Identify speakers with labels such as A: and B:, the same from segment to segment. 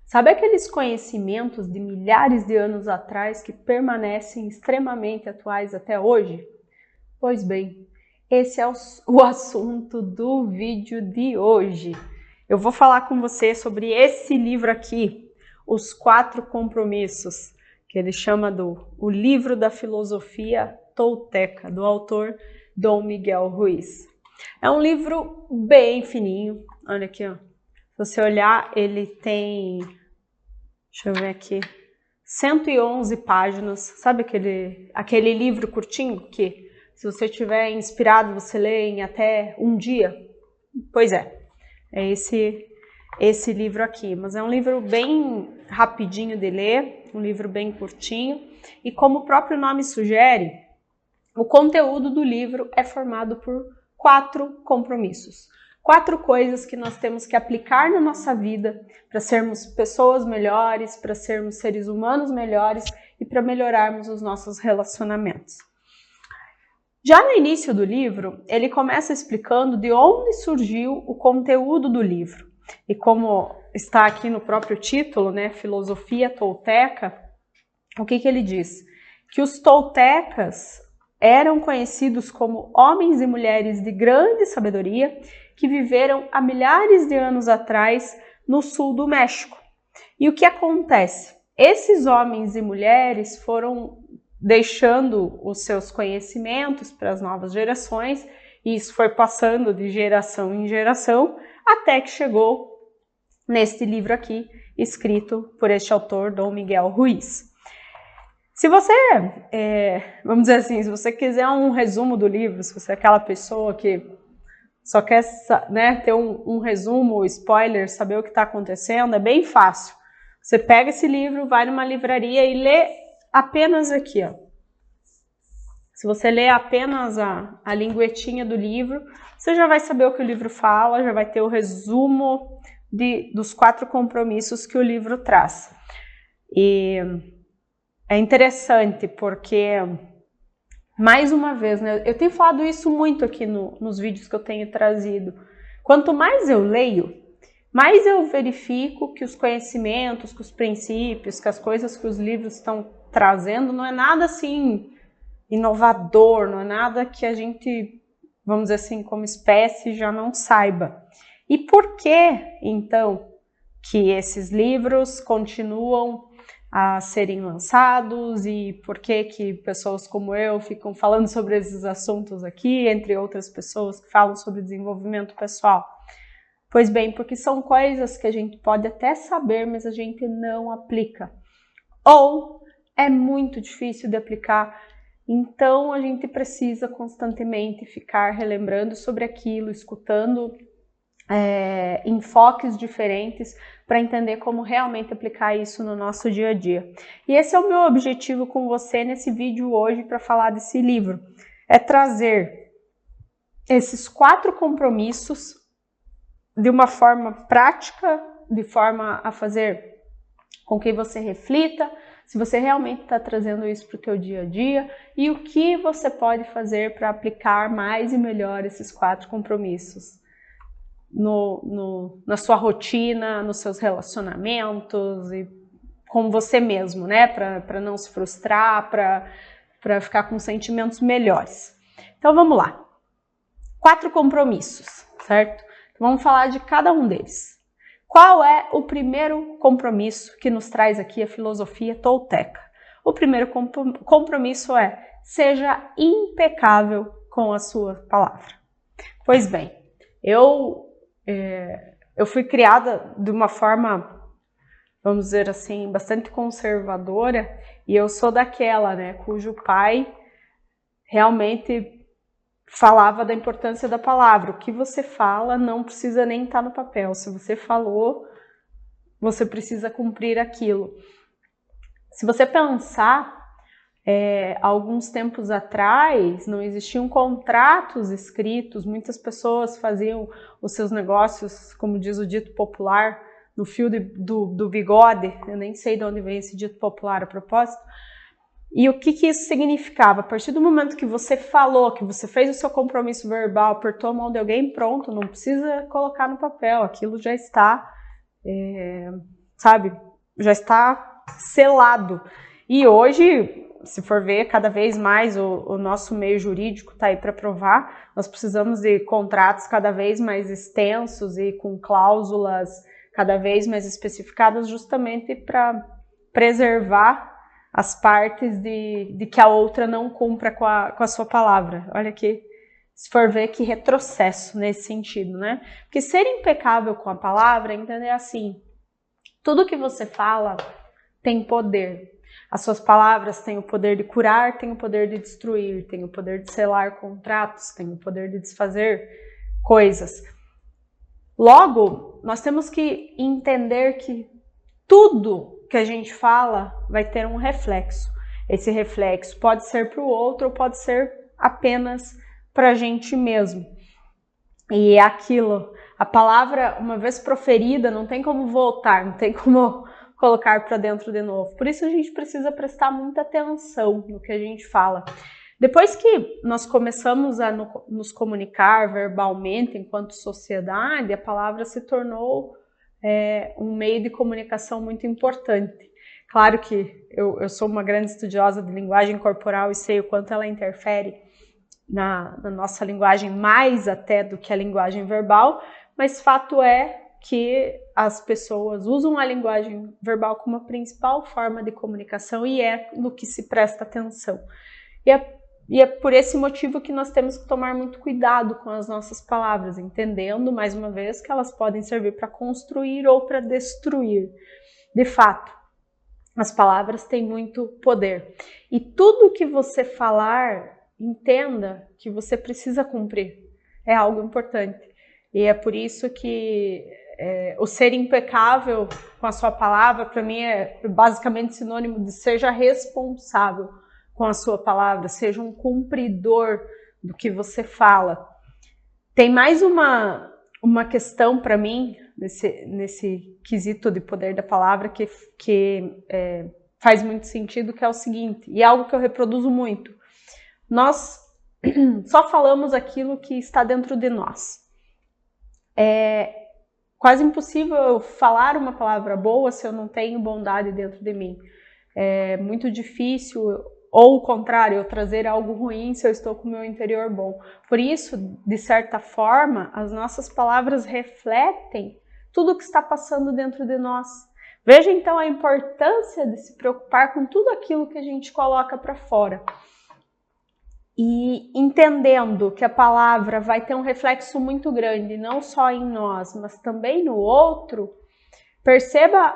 A: Sabe aqueles conhecimentos de milhares de anos atrás que permanecem extremamente atuais até hoje? Pois bem, esse é o assunto do vídeo de hoje. Eu vou falar com você sobre esse livro aqui, Os Quatro Compromissos, que ele chama o livro da filosofia tolteca, do autor Dom Miguel Ruiz. É um livro bem fininho, olha aqui, ó. Se você olhar, ele tem, deixa eu ver aqui, 111 páginas. Sabe aquele livro curtinho que, se você estiver inspirado, você lê em até um dia? Pois é esse livro aqui. Mas é um livro bem rapidinho de ler, um livro bem curtinho. E como o próprio nome sugere, o conteúdo do livro é formado por 4 compromissos. 4 coisas que nós temos que aplicar na nossa vida para sermos pessoas melhores, para sermos seres humanos melhores e para melhorarmos os nossos relacionamentos. Já no início do livro, ele começa explicando de onde surgiu o conteúdo do livro. E como está aqui no próprio título, né, Filosofia Tolteca, o que ele diz? Que os toltecas eram conhecidos como homens e mulheres de grande sabedoria que viveram há milhares de anos atrás no sul do México. E o que acontece? Esses homens e mulheres foram deixando os seus conhecimentos para as novas gerações, e isso foi passando de geração em geração, até que chegou neste livro aqui, escrito por este autor, Dom Miguel Ruiz. Se você, vamos dizer assim, se você quiser um resumo do livro, se você é aquela pessoa que só quer, né, ter um resumo, spoiler, saber o que está acontecendo, é bem fácil. Você pega esse livro, vai numa livraria e lê apenas aqui, ó. Se você ler apenas a linguetinha do livro, você já vai saber o que o livro fala, já vai ter o resumo dos 4 compromissos que o livro traz. E é interessante porque, mais uma vez, né, eu tenho falado isso muito aqui nos vídeos que eu tenho trazido. Quanto mais eu leio, mais eu verifico que os conhecimentos, que os princípios, que as coisas que os livros estão trazendo não é nada assim inovador, não é nada que a gente, vamos dizer assim, como espécie já não saiba. E por que, então, que esses livros continuam a serem lançados e por que pessoas como eu ficam falando sobre esses assuntos aqui, entre outras pessoas que falam sobre desenvolvimento pessoal? Pois bem, porque são coisas que a gente pode até saber, mas a gente não aplica. Ou é muito difícil de aplicar, então a gente precisa constantemente ficar relembrando sobre aquilo, escutando enfoques diferentes para entender como realmente aplicar isso no nosso dia a dia. E esse é o meu objetivo com você nesse vídeo hoje para falar desse livro. É trazer esses 4 compromissos de uma forma prática, de forma a fazer com que você reflita se você realmente está trazendo isso para o teu dia a dia e o que você pode fazer para aplicar mais e melhor esses 4 compromissos na sua rotina, nos seus relacionamentos e com você mesmo, né? Para não se frustrar, para ficar com sentimentos melhores. Então vamos lá. 4 compromissos, certo? Então, vamos falar de cada um deles. Qual é o primeiro compromisso que nos traz aqui a filosofia tolteca? O primeiro compromisso é: seja impecável com a sua palavra. Pois bem, eu fui criada de uma forma, vamos dizer assim, bastante conservadora, e eu sou daquela, né, cujo pai realmente falava da importância da palavra. O que você fala não precisa nem estar no papel. Se você falou, você precisa cumprir aquilo. Se você pensar, alguns tempos atrás não existiam contratos escritos, muitas pessoas faziam os seus negócios, como diz o dito popular, no fio do bigode. Eu nem sei de onde vem esse dito popular a propósito. E o que isso significava? A partir do momento que você falou, que você fez o seu compromisso verbal, apertou a mão de alguém, pronto, não precisa colocar no papel, aquilo já está sabe? Já está selado. E hoje, se for ver, cada vez mais o nosso meio jurídico está aí para provar. Nós precisamos de contratos cada vez mais extensos e com cláusulas cada vez mais especificadas, justamente para preservar as partes de que a outra não cumpra com a sua palavra. Olha aqui, se for ver, que retrocesso nesse sentido, né? Porque ser impecável com a palavra é entender assim: tudo que você fala tem poder. As suas palavras têm o poder de curar, têm o poder de destruir, têm o poder de selar contratos, têm o poder de desfazer coisas. Logo, nós temos que entender que tudo que a gente fala vai ter um reflexo. Esse reflexo pode ser para o outro ou pode ser apenas para a gente mesmo. E é aquilo, a palavra, uma vez proferida, não tem como voltar, não tem como colocar para dentro de novo. Por isso a gente precisa prestar muita atenção no que a gente fala. Depois que nós começamos a nos comunicar verbalmente enquanto sociedade, a palavra se tornou um meio de comunicação muito importante. Claro que eu sou uma grande estudiosa de linguagem corporal e sei o quanto ela interfere na nossa linguagem, mais até do que a linguagem verbal, mas fato é que as pessoas usam a linguagem verbal como a principal forma de comunicação e é no que se presta atenção. E é por esse motivo que nós temos que tomar muito cuidado com as nossas palavras, entendendo, mais uma vez, que elas podem servir para construir ou para destruir. De fato, as palavras têm muito poder. E tudo que você falar, entenda que você precisa cumprir. É algo importante. E é por isso que o ser impecável com a sua palavra, para mim, é basicamente sinônimo de seja responsável com a sua palavra, seja um cumpridor do que você fala. Tem mais uma questão para mim, nesse quesito de poder da palavra, que faz muito sentido, que é o seguinte, e é algo que eu reproduzo muito. Nós só falamos aquilo que está dentro de nós. É quase impossível eu falar uma palavra boa se eu não tenho bondade dentro de mim. É muito difícil, ou o contrário, eu trazer algo ruim se eu estou com o meu interior bom. Por isso, de certa forma, as nossas palavras refletem tudo o que está passando dentro de nós. Veja então a importância de se preocupar com tudo aquilo que a gente coloca para fora. E entendendo que a palavra vai ter um reflexo muito grande, não só em nós, mas também no outro, perceba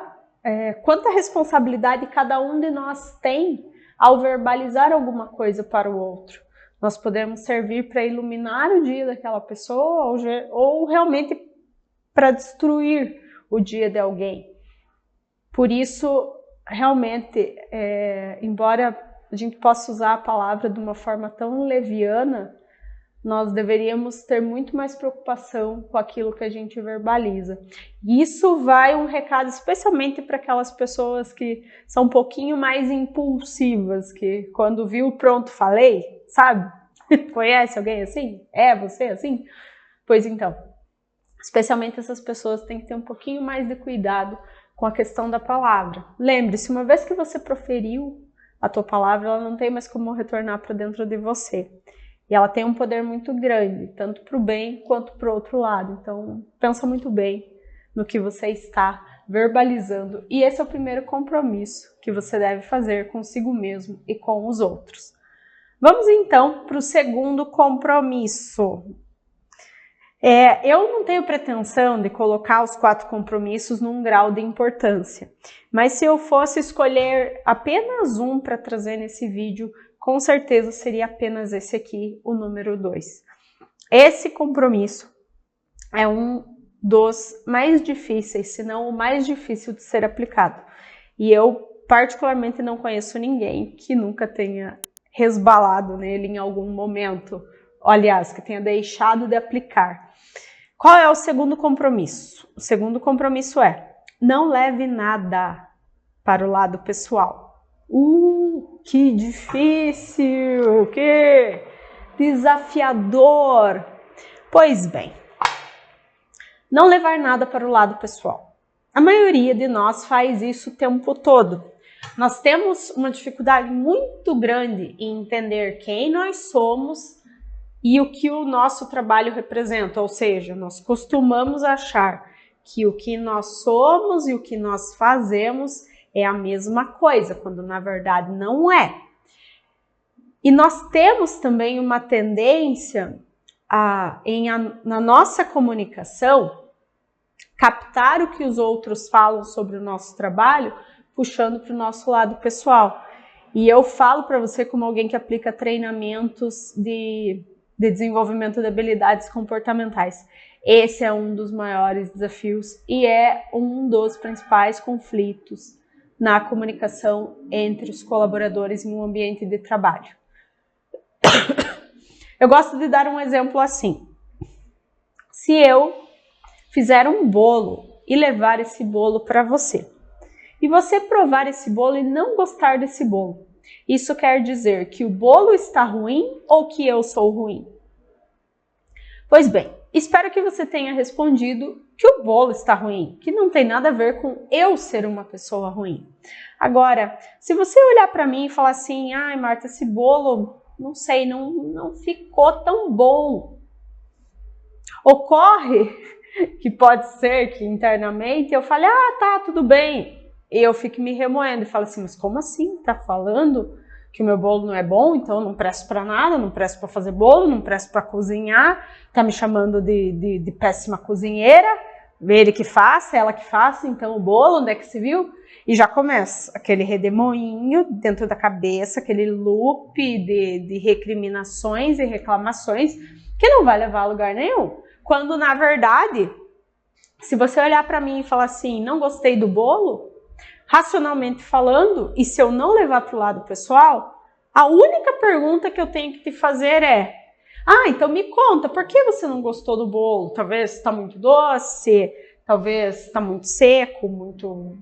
A: quanta responsabilidade cada um de nós tem ao verbalizar alguma coisa para o outro. Nós podemos servir para iluminar o dia daquela pessoa ou realmente para destruir o dia de alguém. Por isso, realmente, embora a gente possa usar a palavra de uma forma tão leviana, nós deveríamos ter muito mais preocupação com aquilo que a gente verbaliza. Isso vai um recado especialmente para aquelas pessoas que são um pouquinho mais impulsivas, que quando viu, pronto, falei, sabe? Conhece alguém assim? É você assim? Pois então, especialmente essas pessoas têm que ter um pouquinho mais de cuidado com a questão da palavra. Lembre-se, uma vez que você proferiu a tua palavra, ela não tem mais como retornar para dentro de você. E ela tem um poder muito grande, tanto para o bem quanto para o outro lado. Então, pensa muito bem no que você está verbalizando. E esse é o primeiro compromisso que você deve fazer consigo mesmo e com os outros. Vamos então para o segundo compromisso. Eu não tenho pretensão de colocar os 4 compromissos num grau de importância, mas se eu fosse escolher apenas um para trazer nesse vídeo, com certeza seria apenas esse aqui, o número 2. Esse compromisso é um dos mais difíceis, se não o mais difícil de ser aplicado. E eu particularmente não conheço ninguém que nunca tenha resbalado nele em algum momento, aliás, que tenha deixado de aplicar. Qual é o segundo compromisso? O segundo compromisso é: não leve nada para o lado pessoal. Que difícil, que desafiador. Pois bem, não levar nada para o lado pessoal. A maioria de nós faz isso o tempo todo. Nós temos uma dificuldade muito grande em entender quem nós somos e o que o nosso trabalho representa, ou seja, nós costumamos achar que o que nós somos e o que nós fazemos é a mesma coisa, quando na verdade não é. E nós temos também uma tendência na nossa comunicação, captar o que os outros falam sobre o nosso trabalho, puxando para o nosso lado pessoal. E eu falo para você como alguém que aplica treinamentos de desenvolvimento de habilidades comportamentais. Esse é um dos maiores desafios e é um dos principais conflitos na comunicação entre os colaboradores em um ambiente de trabalho. Eu gosto de dar um exemplo assim. Se eu fizer um bolo e levar esse bolo para você, e você provar esse bolo e não gostar desse bolo, isso quer dizer que o bolo está ruim ou que eu sou ruim? Pois bem, espero que você tenha respondido que o bolo está ruim, que não tem nada a ver com eu ser uma pessoa ruim. Agora, se você olhar para mim e falar assim, ai Marta, esse bolo, não sei, não ficou tão bom. Ocorre que pode ser que internamente eu fale, tá, tudo bem. E eu fico me remoendo e falo assim, mas como assim? Tá falando que o meu bolo não é bom, então eu não presto para nada, não presto para fazer bolo, não presto para cozinhar, tá me chamando de péssima cozinheira, ele que faça, ela que faça, então o bolo, onde é que se viu? E já começa aquele redemoinho dentro da cabeça, aquele loop de recriminações e reclamações que não vai levar a lugar nenhum. Quando, na verdade, se você olhar para mim e falar assim, não gostei do bolo, racionalmente falando, e se eu não levar para o lado pessoal, a única pergunta que eu tenho que te fazer é, então me conta, por que você não gostou do bolo? Talvez está muito doce, talvez está muito seco, muito...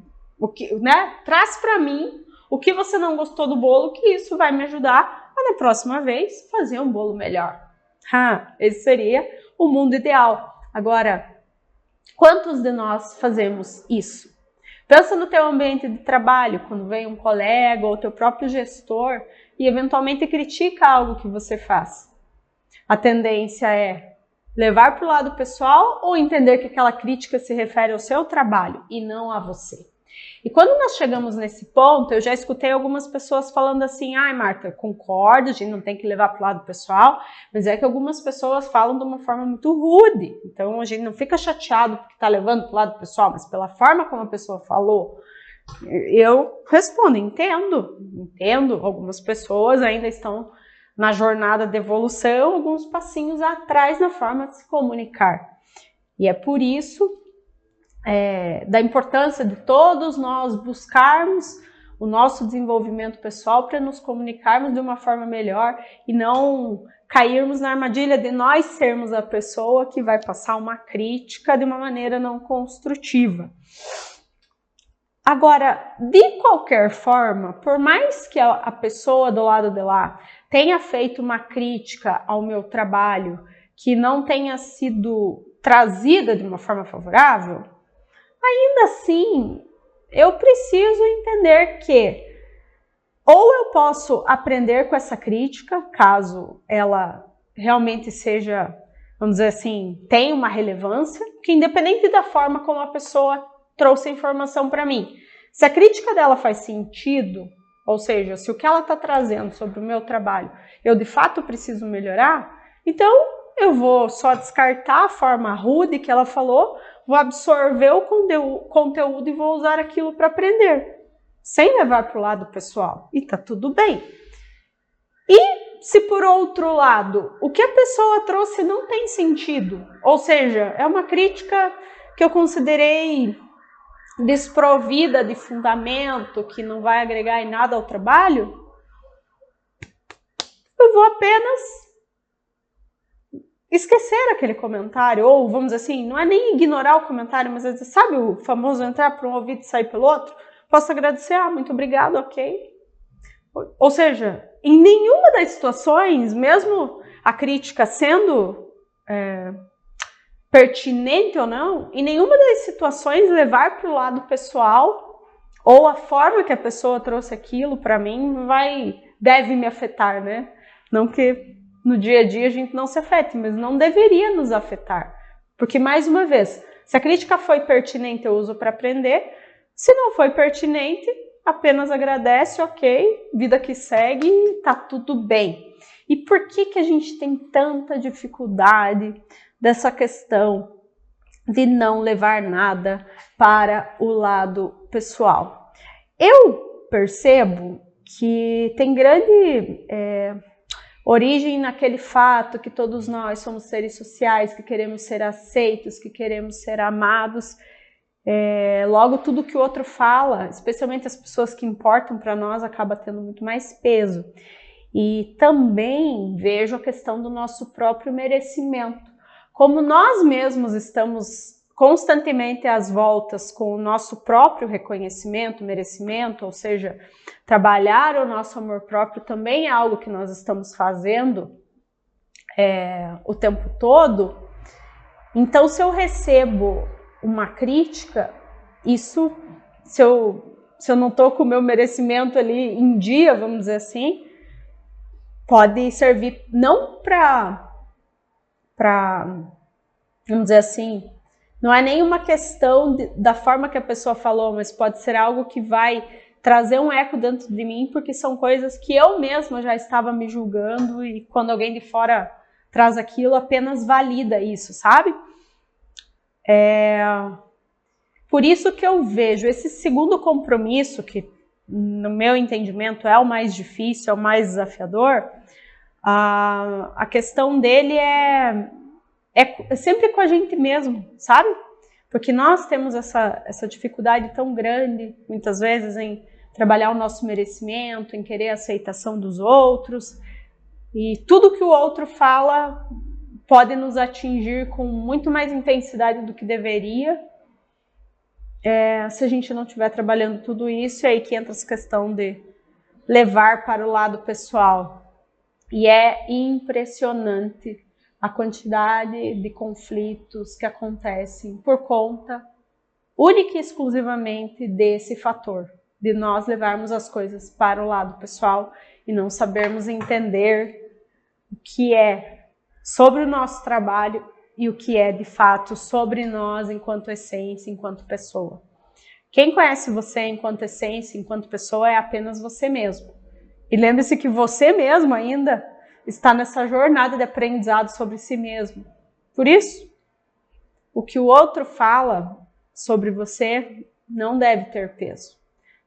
A: Traz para mim o que você não gostou do bolo, que isso vai me ajudar a, na próxima vez, fazer um bolo melhor. Esse seria o mundo ideal. Agora, quantos de nós fazemos isso? Pensa no teu ambiente de trabalho, quando vem um colega ou teu próprio gestor e eventualmente critica algo que você faz. A tendência é levar para o lado pessoal ou entender que aquela crítica se refere ao seu trabalho e não a você. E quando nós chegamos nesse ponto, eu já escutei algumas pessoas falando assim, Marta, eu concordo, a gente não tem que levar para o lado pessoal, mas é que algumas pessoas falam de uma forma muito rude, então a gente não fica chateado porque está levando para o lado pessoal, mas pela forma como a pessoa falou. Eu respondo, entendo, algumas pessoas ainda estão na jornada de evolução, alguns passinhos atrás na forma de se comunicar. E é por isso da importância de todos nós buscarmos o nosso desenvolvimento pessoal para nos comunicarmos de uma forma melhor e não cairmos na armadilha de nós sermos a pessoa que vai passar uma crítica de uma maneira não construtiva. Agora, de qualquer forma, por mais que a pessoa do lado de lá tenha feito uma crítica ao meu trabalho que não tenha sido trazida de uma forma favorável, ainda assim, eu preciso entender que ou eu posso aprender com essa crítica, caso ela realmente seja, vamos dizer assim, tenha uma relevância, que independente da forma como a pessoa trouxe a informação para mim, se a crítica dela faz sentido, ou seja, se o que ela está trazendo sobre o meu trabalho, eu de fato preciso melhorar, então eu vou só descartar a forma rude que ela falou, vou absorver o conteúdo e vou usar aquilo para aprender, sem levar para o lado pessoal. E tá tudo bem. E se por outro lado, o que a pessoa trouxe não tem sentido, ou seja, é uma crítica que eu considerei desprovida de fundamento, que não vai agregar em nada ao trabalho, eu vou apenas esquecer aquele comentário, ou vamos dizer assim, não é nem ignorar o comentário, mas é dizer, sabe o famoso entrar por um ouvido e sair pelo outro? Posso agradecer, muito obrigado, ok. Ou seja, em nenhuma das situações, mesmo a crítica sendo pertinente ou não, em nenhuma das situações levar para o lado pessoal ou a forma que a pessoa trouxe aquilo para mim deve me afetar, né? Não que no dia a dia a gente não se afete, mas não deveria nos afetar. Porque, mais uma vez, se a crítica foi pertinente, eu uso para aprender. Se não foi pertinente, apenas agradece, ok, vida que segue, tá tudo bem. E por que a gente tem tanta dificuldade dessa questão de não levar nada para o lado pessoal? Eu percebo que tem grande origem naquele fato que todos nós somos seres sociais, que queremos ser aceitos, que queremos ser amados. Logo, tudo que o outro fala, especialmente as pessoas que importam para nós, acaba tendo muito mais peso. E também vejo a questão do nosso próprio merecimento. Como nós mesmos estamos constantemente às voltas com o nosso próprio reconhecimento, merecimento, ou seja, trabalhar o nosso amor próprio também é algo que nós estamos fazendo o tempo todo. Então, se eu recebo uma crítica, isso, se eu não estou com o meu merecimento ali em dia, vamos dizer assim, pode servir não para, vamos dizer assim, não é nenhuma questão da forma que a pessoa falou, mas pode ser algo que vai trazer um eco dentro de mim, porque são coisas que eu mesma já estava me julgando e quando alguém de fora traz aquilo, apenas valida isso, sabe? Por isso que eu vejo esse segundo compromisso, que no meu entendimento é o mais difícil, é o mais desafiador, a questão dele é sempre com a gente mesmo, sabe? Porque nós temos essa dificuldade tão grande, muitas vezes, em trabalhar o nosso merecimento, em querer a aceitação dos outros. E tudo que o outro fala pode nos atingir com muito mais intensidade do que deveria. Se a gente não estiver trabalhando tudo isso, é aí que entra essa questão de levar para o lado pessoal. E é impressionante a quantidade de conflitos que acontecem por conta única e exclusivamente desse fator, de nós levarmos as coisas para o lado pessoal e não sabermos entender o que é sobre o nosso trabalho e o que é de fato sobre nós enquanto essência, enquanto pessoa. Quem conhece você enquanto essência, enquanto pessoa, é apenas você mesmo. E lembre-se que você mesmo ainda está nessa jornada de aprendizado sobre si mesmo. Por isso, o que o outro fala sobre você não deve ter peso.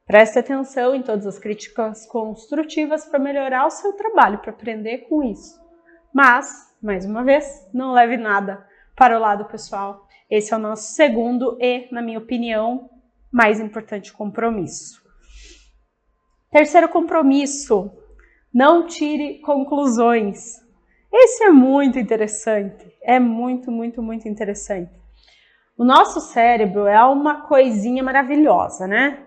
A: Preste atenção em todas as críticas construtivas para melhorar o seu trabalho, para aprender com isso. Mas, mais uma vez, não leve nada para o lado pessoal. Esse é o nosso segundo e, na minha opinião, mais importante compromisso. Terceiro compromisso. Não tire conclusões. Esse é muito interessante. É muito, muito, muito interessante. O nosso cérebro é uma coisinha maravilhosa, né?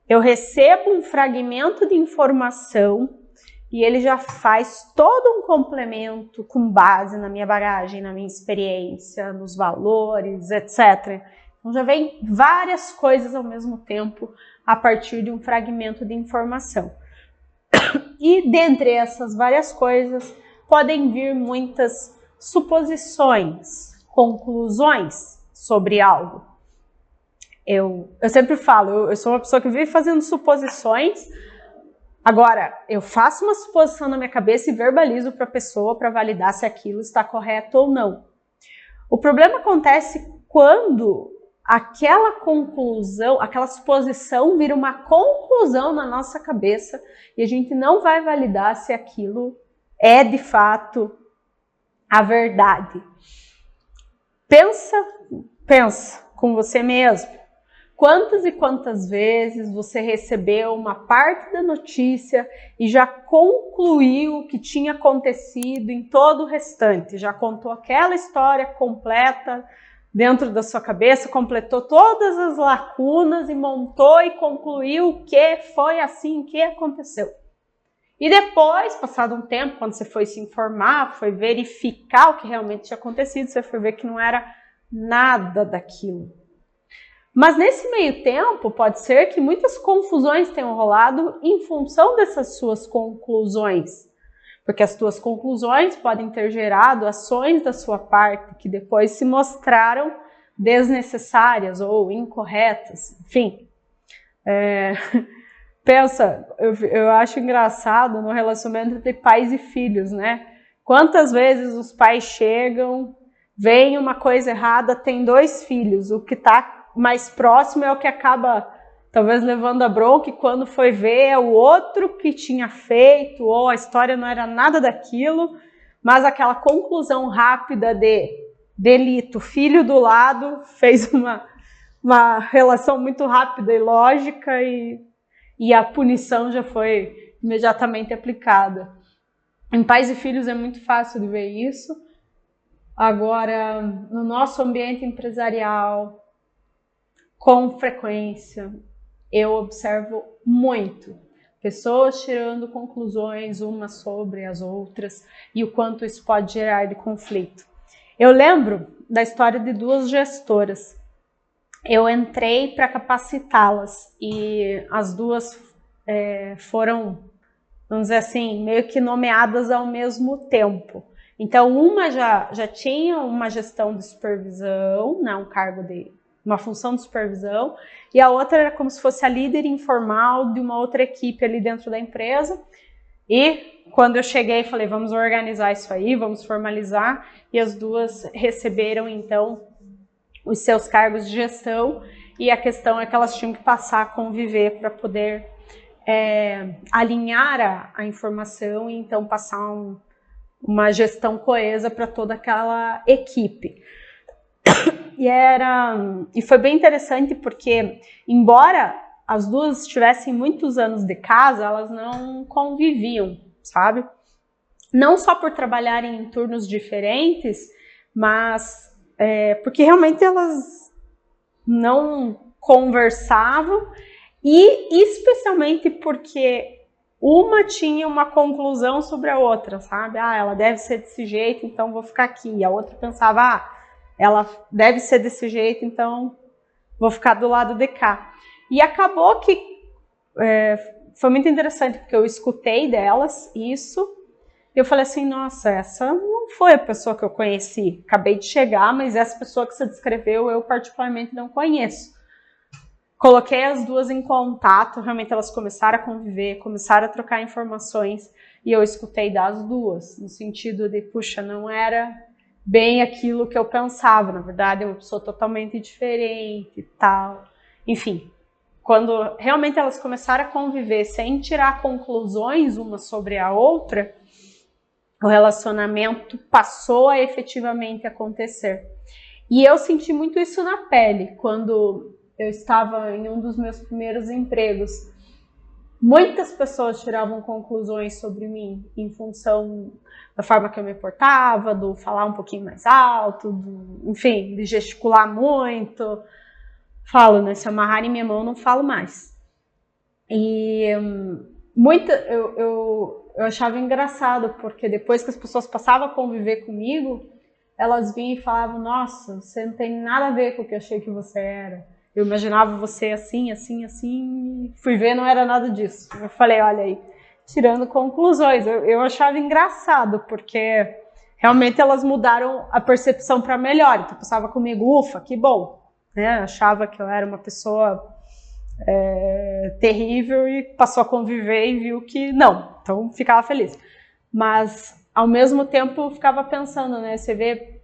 A: Eu recebo um fragmento de informação e ele já faz todo um complemento com base na minha bagagem, na minha experiência, nos valores, etc. Então já vem várias coisas ao mesmo tempo a partir de um fragmento de informação. E dentre essas várias coisas podem vir muitas suposições, conclusões sobre algo. Eu sempre falo, eu sou uma pessoa que vive fazendo suposições. Agora, eu faço uma suposição na minha cabeça e verbalizo para a pessoa para validar se aquilo está correto ou não. O problema acontece quando aquela conclusão, aquela suposição vira uma conclusão na nossa cabeça e a gente não vai validar se aquilo é de fato a verdade. Pensa com você mesmo. Quantas e quantas vezes você recebeu uma parte da notícia e já concluiu o que tinha acontecido em todo o restante? Já contou aquela história completa dentro da sua cabeça, completou todas as lacunas e montou e concluiu que foi assim que aconteceu. E depois, passado um tempo, quando você foi se informar, foi verificar o que realmente tinha acontecido, você foi ver que não era nada daquilo. Mas nesse meio tempo, pode ser que muitas confusões tenham rolado em função dessas suas conclusões. Porque as tuas conclusões podem ter gerado ações da sua parte que depois se mostraram desnecessárias ou incorretas. Enfim, pensa, eu acho engraçado no relacionamento entre pais e filhos, né? Quantas vezes os pais chegam, veem uma coisa errada, tem 2 filhos, o que está mais próximo é o que acaba talvez levando a bronca, e quando foi ver é o outro que tinha feito, ou a história não era nada daquilo, mas aquela conclusão rápida de delito, filho do lado, fez uma relação muito rápida e lógica, e a punição já foi imediatamente aplicada. Em pais e filhos é muito fácil de ver isso. Agora, no nosso ambiente empresarial, com frequência, eu observo muito pessoas tirando conclusões umas sobre as outras e o quanto isso pode gerar de conflito. Eu lembro da história de 2 gestoras. Eu entrei para capacitá-las e as 2 foram, vamos dizer assim, meio que nomeadas ao mesmo tempo. Então, uma já tinha uma gestão de supervisão, né, um cargo de uma função de supervisão, e a outra era como se fosse a líder informal de uma outra equipe ali dentro da empresa. E quando eu cheguei, falei, vamos organizar isso aí, vamos formalizar, e as 2 receberam, então, os seus cargos de gestão, e a questão é que elas tinham que passar a conviver para poder alinhar a informação e então passar uma gestão coesa para toda aquela equipe. E foi bem interessante porque, embora as 2 tivessem muitos anos de casa, elas não conviviam, sabe? Não só por trabalharem em turnos diferentes, mas porque realmente elas não conversavam, e especialmente porque uma tinha uma conclusão sobre a outra, sabe? Ela deve ser desse jeito, então vou ficar aqui. E a outra pensava, ela deve ser desse jeito, então vou ficar do lado de cá. E acabou que foi muito interessante, porque eu escutei delas isso, e eu falei assim, nossa, essa não foi a pessoa que eu conheci. Acabei de chegar, mas essa pessoa que você descreveu, eu particularmente não conheço. Coloquei as 2 em contato, realmente elas começaram a conviver, começaram a trocar informações, e eu escutei das 2, no sentido de, puxa, não era bem aquilo que eu pensava, na verdade é uma pessoa totalmente diferente e tal. Enfim, quando realmente elas começaram a conviver sem tirar conclusões uma sobre a outra, o relacionamento passou a efetivamente acontecer. E eu senti muito isso na pele, quando eu estava em um dos meus primeiros empregos. Muitas pessoas tiravam conclusões sobre mim em função da forma que eu me portava, do falar um pouquinho mais alto, enfim, de gesticular muito. Falo, né? Se amarrarem minha mão, não falo mais. E eu achava engraçado, porque depois que as pessoas passavam a conviver comigo, elas vinham e falavam, nossa, você não tem nada a ver com o que eu achei que você era. Eu imaginava você assim, assim, assim, e fui ver, não era nada disso. Eu falei, olha aí, tirando conclusões. Eu achava engraçado, porque realmente elas mudaram a percepção para melhor. Então, passava comigo, ufa, que bom. Né? Achava que eu era uma pessoa terrível e passou a conviver e viu que não. Então, ficava feliz. Mas, ao mesmo tempo, eu ficava pensando, né? Você vê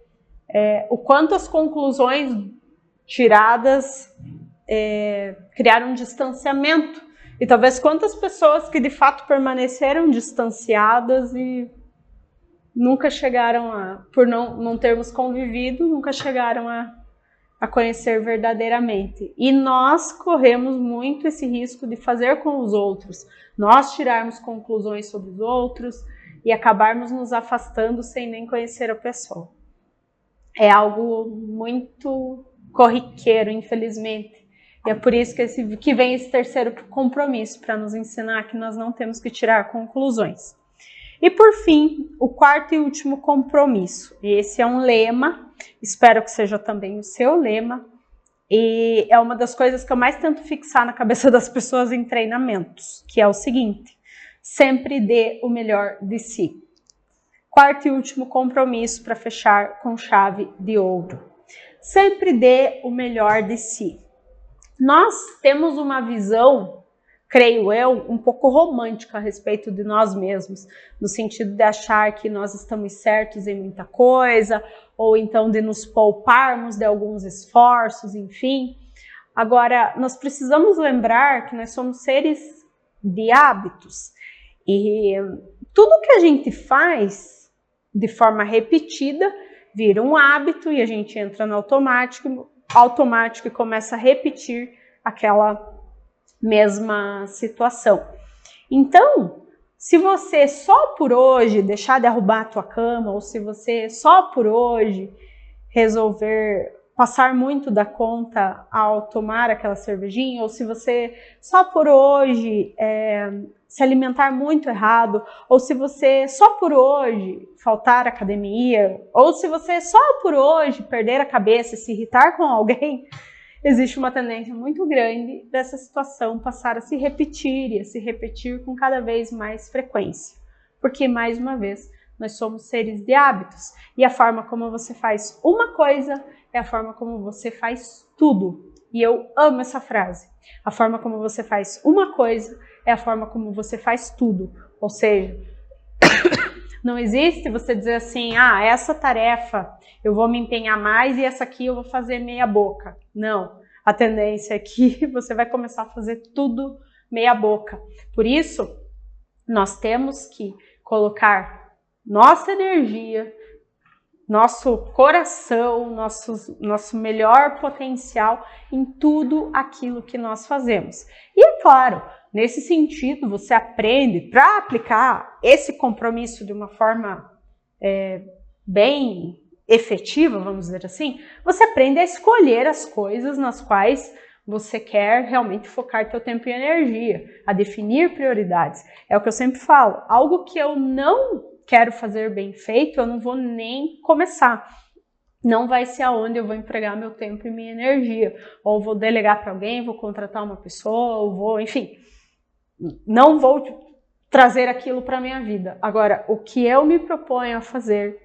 A: o quanto as conclusões tiradas criaram um distanciamento, e talvez quantas pessoas que de fato permaneceram distanciadas e nunca chegaram por não termos convivido, nunca chegaram a conhecer verdadeiramente. E nós corremos muito esse risco de fazer com os outros, nós tirarmos conclusões sobre os outros e acabarmos nos afastando sem nem conhecer a pessoa. É algo muito corriqueiro, infelizmente, E é por isso que vem esse terceiro compromisso, para nos ensinar que nós não temos que tirar conclusões. E por fim, o quarto e último compromisso. Esse é um lema, espero que seja também o seu lema, e é uma das coisas que eu mais tento fixar na cabeça das pessoas em treinamentos, que é o seguinte: sempre dê o melhor de si. Quarto e último compromisso para fechar com chave de ouro. Sempre dê o melhor de si. Nós temos uma visão, creio eu, um pouco romântica a respeito de nós mesmos, no sentido de achar que nós estamos certos em muita coisa, ou então de nos pouparmos de alguns esforços, enfim. Agora, nós precisamos lembrar que nós somos seres de hábitos, e tudo que a gente faz de forma repetida vira um hábito e a gente entra no automático e começa a repetir aquela mesma situação. Então, se você só por hoje deixar de arrumar a tua cama, ou se você só por hoje resolver passar muito da conta ao tomar aquela cervejinha, ou se você só por hoje se alimentar muito errado, ou se você só por hoje faltar à academia, ou se você só por hoje perder a cabeça e se irritar com alguém, existe uma tendência muito grande dessa situação passar a se repetir e a se repetir com cada vez mais frequência. Porque, mais uma vez, nós somos seres de hábitos e a forma como você faz uma coisa é a forma como você faz tudo. E eu amo essa frase. A forma como você faz uma coisa é a forma como você faz tudo. Ou seja, não existe você dizer assim, essa tarefa eu vou me empenhar mais e essa aqui eu vou fazer meia boca. Não, a tendência é que você vai começar a fazer tudo meia boca. Por isso, nós temos que colocar nossa energia, nosso coração, nosso melhor potencial em tudo aquilo que nós fazemos. E é claro, nesse sentido, você aprende para aplicar esse compromisso de uma forma bem efetiva, vamos dizer assim, você aprende a escolher as coisas nas quais você quer realmente focar seu tempo e energia, a definir prioridades. É o que eu sempre falo, algo que eu não quero fazer bem feito, eu não vou nem começar. Não vai ser aonde eu vou empregar meu tempo e minha energia. Ou vou delegar para alguém, vou contratar uma pessoa, ou vou, enfim, não vou trazer aquilo para a minha vida. Agora, o que eu me proponho a fazer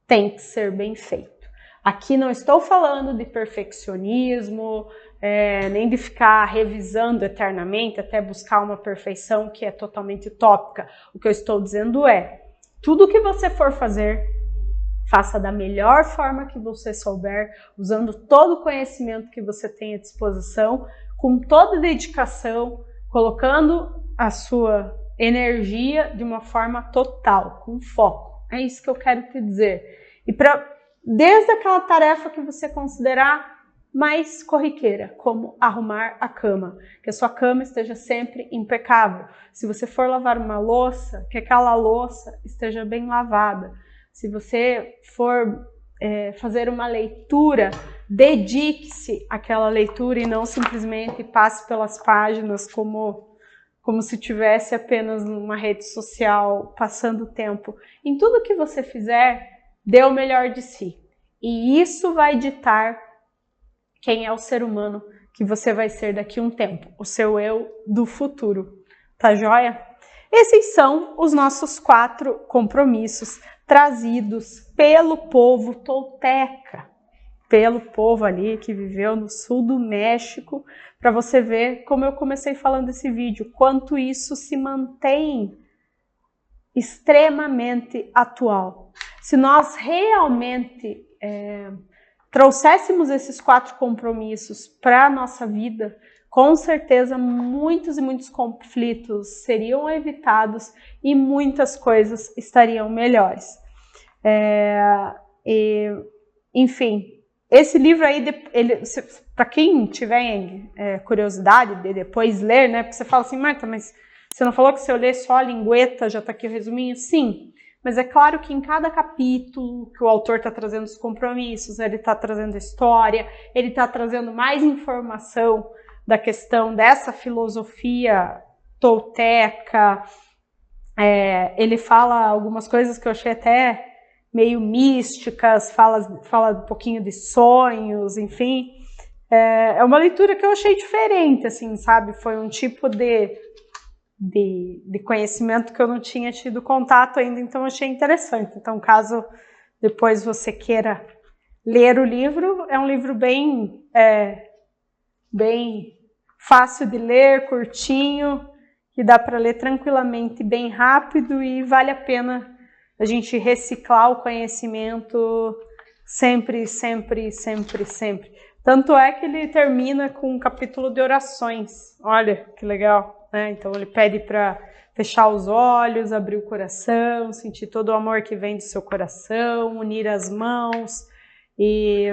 A: tem que ser bem feito. Aqui não estou falando de perfeccionismo, nem de ficar revisando eternamente até buscar uma perfeição que é totalmente utópica. O que eu estou dizendo é, tudo que você for fazer, faça da melhor forma que você souber, usando todo o conhecimento que você tem à disposição, com toda dedicação, colocando a sua energia de uma forma total, com foco. É isso que eu quero te dizer. E desde aquela tarefa que você considerar mais corriqueira, como arrumar a cama, que a sua cama esteja sempre impecável. Se você for lavar uma louça, que aquela louça esteja bem lavada. Se você for fazer uma leitura, dedique-se àquela leitura e não simplesmente passe pelas páginas como se tivesse apenas numa rede social passando tempo. Em tudo que você fizer, dê o melhor de si. E isso vai ditar quem é o ser humano que você vai ser daqui a um tempo, o seu eu do futuro. Tá joia? Esses são os nossos 4 compromissos trazidos pelo povo tolteca, pelo povo ali que viveu no sul do México, para você ver como eu comecei falando esse vídeo, quanto isso se mantém extremamente atual. Se nós realmente trouxéssemos esses 4 compromissos para a nossa vida, com certeza muitos e muitos conflitos seriam evitados e muitas coisas estariam melhores. Enfim, esse livro aí, para quem tiver curiosidade de depois ler, né? Porque você fala assim, Marta, mas você não falou que se eu ler só a lingueta já está aqui o resuminho? Sim. Mas é claro que em cada capítulo que o autor está trazendo os compromissos, ele está trazendo a história, ele está trazendo mais informação da questão dessa filosofia tolteca. Ele fala algumas coisas que eu achei até meio místicas, fala um pouquinho de sonhos, enfim. É uma leitura que eu achei diferente, assim, sabe? Foi um tipo de conhecimento que eu não tinha tido contato ainda, então eu achei interessante. Então, caso depois você queira ler o livro, é um livro bem fácil de ler, curtinho, que dá para ler tranquilamente, bem rápido, e vale a pena a gente reciclar o conhecimento sempre, sempre, sempre, sempre. Tanto é que ele termina com um capítulo de orações. Olha que legal, né? Então ele pede para fechar os olhos, abrir o coração, sentir todo o amor que vem do seu coração, unir as mãos. E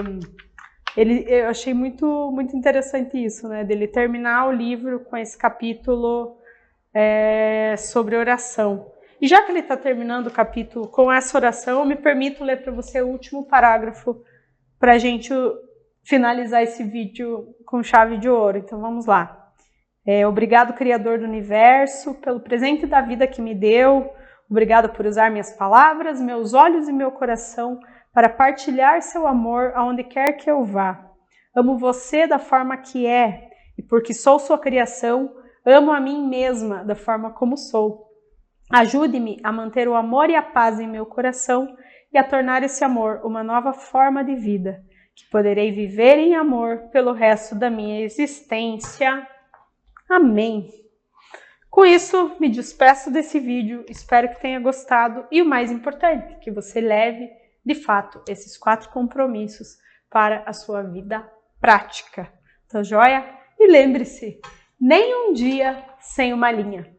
A: eu achei muito, muito interessante isso, né? Dele terminar o livro com esse capítulo sobre oração. E já que ele está terminando o capítulo com essa oração, eu me permito ler para você o último parágrafo para a gente finalizar esse vídeo com chave de ouro. Então vamos lá. Obrigado, Criador do Universo, pelo presente da vida que me deu. Obrigado por usar minhas palavras, meus olhos e meu coração para partilhar seu amor aonde quer que eu vá. Amo você da forma que é, e porque sou sua criação, amo a mim mesma da forma como sou. Ajude-me a manter o amor e a paz em meu coração e a tornar esse amor uma nova forma de vida, que poderei viver em amor pelo resto da minha existência. Amém. Com isso, me despeço desse vídeo, espero que tenha gostado e o mais importante, que você leve, de fato, esses 4 compromissos para a sua vida prática. Tá joia? E lembre-se, nem um dia sem uma linha.